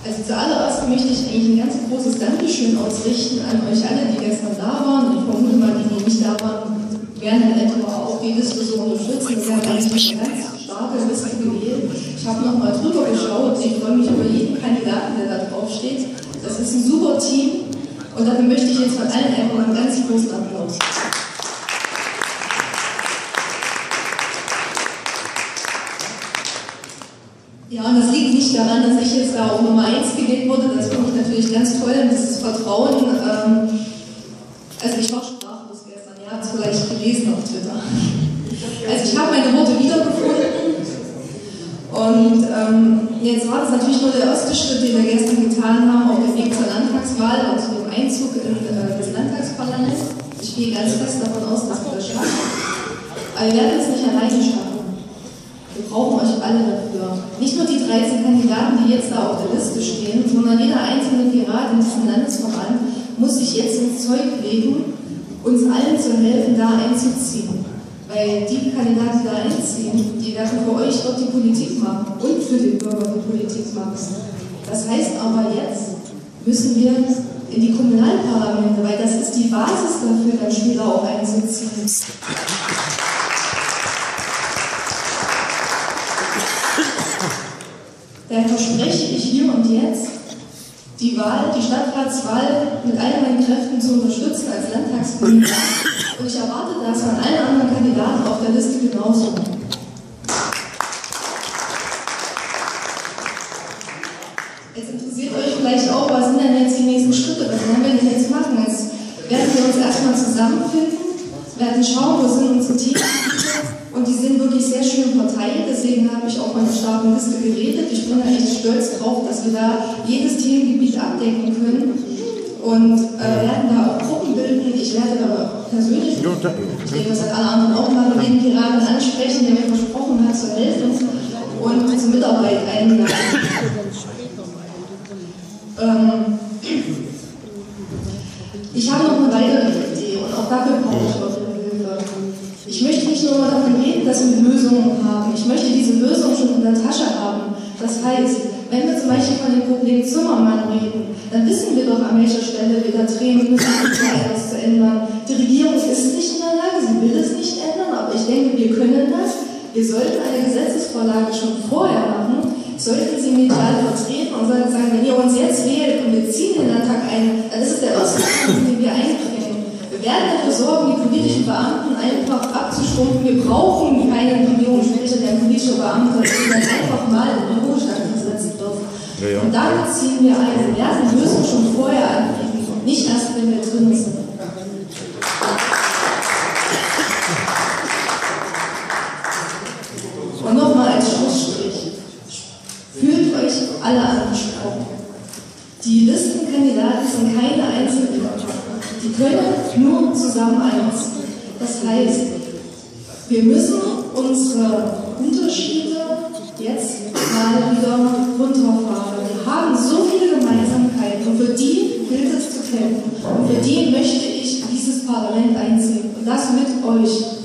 Also zuallererst möchte ich eigentlich ein ganz großes Dankeschön ausrichten an euch alle, die gestern da waren. Und ich vermute mal, die nicht da waren, werden in etwa auch die Liste so unterstützen. Wir haben eigentlich eine ganz starke Liste gewählt. Ich habe nochmal drüber geschaut. Ich freue mich über jeden Kandidaten, der da drauf steht. Das ist ein super Team. Und dafür möchte ich jetzt von allen einfach einen ganz großen Applaus. Ja, und das liegt nicht daran, dass ich jetzt da auf Nummer 1 gewählt wurde. Das finde ich natürlich ganz toll. Das ist Vertrauen. Also ich war sprachlos gestern. Ihr habt es vielleicht gelesen auf Twitter. Also ich habe meine Worte wiedergefunden. Und jetzt war das natürlich nur der erste Schritt, den wir gestern getan haben, auf dem Weg zur Landtagswahl, also dem Einzug in das Landtagsparlament. Ich gehe ganz fest davon aus, dass wir das schaffen. Aber wir werden es nicht alleine schaffen. Wir brauchen euch alle dafür. Nicht nur die 13 Kandidaten, die jetzt da auf der Liste stehen, sondern jeder einzelne Pirat in diesem Landesverband muss sich jetzt ins Zeug legen, uns allen zu helfen, da einzuziehen. Weil die Kandidaten, die da einziehen, die werden für euch dort die Politik machen und für den Bürger die Politik machen. Das heißt aber jetzt müssen wir in die Kommunalparlamente, weil das ist die Basis dafür, dann später auch einzuziehen. Daher verspreche ich hier und jetzt, die Wahl, die Stadtratswahl mit all meinen Kräften zu unterstützen als Landtagskandidat. Und ich erwarte das von allen anderen Kandidaten auf der Liste genauso. Jetzt interessiert euch vielleicht auch, was sind denn jetzt die nächsten Schritte? Was werden wir denn jetzt machen? Jetzt werden wir uns erstmal zusammenfinden, werden schauen, wo sind unsere Themen. Und die sind wirklich sehr schön verteilt, deswegen habe ich auch von der starken Liste geredet. Ich bin da echt stolz drauf, dass wir da jedes Themengebiet abdecken können und werden da auch Gruppen bilden. Ich werde da persönlich, ich denke, das hat alle anderen auch mal den Piraten ansprechen, der mir versprochen hat, zu helfen und zur Mitarbeit einladen. Ich habe noch eine weitere Idee und auch dafür brauche ich eure Hilfe. Ich möchte nicht nur davon reden, dass wir Lösungen haben. Ich möchte diese Lösung schon in der Tasche haben. Das heißt, wenn wir zum Beispiel von dem Problem Zimmermann reden, dann wissen wir doch, an welcher Stelle wir da drehen müssen, um etwas zu ändern. Die Regierung ist nicht in der Lage, sie will es nicht ändern, aber ich denke, wir können das. Wir sollten eine Gesetzesvorlage schon vorher machen, sollten sie medial vertreten und sollten sagen, wenn ihr uns jetzt wählt und wir ziehen den Landtag ein, dann ist es der erste Schritt, den wir einbringen. Wir werden dafür sorgen, die politischen Beamten einfach abzustumpfen. Wir brauchen keinen Regierungssprecher, der ein politischer Beamter ist, der einfach mal in den Ruhestand versetzen wird. Ja. Und damit ziehen wir ein. Wir werden die Lösung schon vorher anbieten und nicht erst, wenn wir drin sind. Und nochmal als Schlussstrich. Fühlt euch alle angesprochen. Die Listenkandidaten sind keine Einzelkämpfer. Die können nur zusammen eins. Das heißt, wir müssen unsere Unterschiede jetzt mal wieder runterfahren. Wir haben so viele Gemeinsamkeiten und für die gilt es zu kämpfen. Und für die möchte ich dieses Parlament einziehen. Und das mit euch.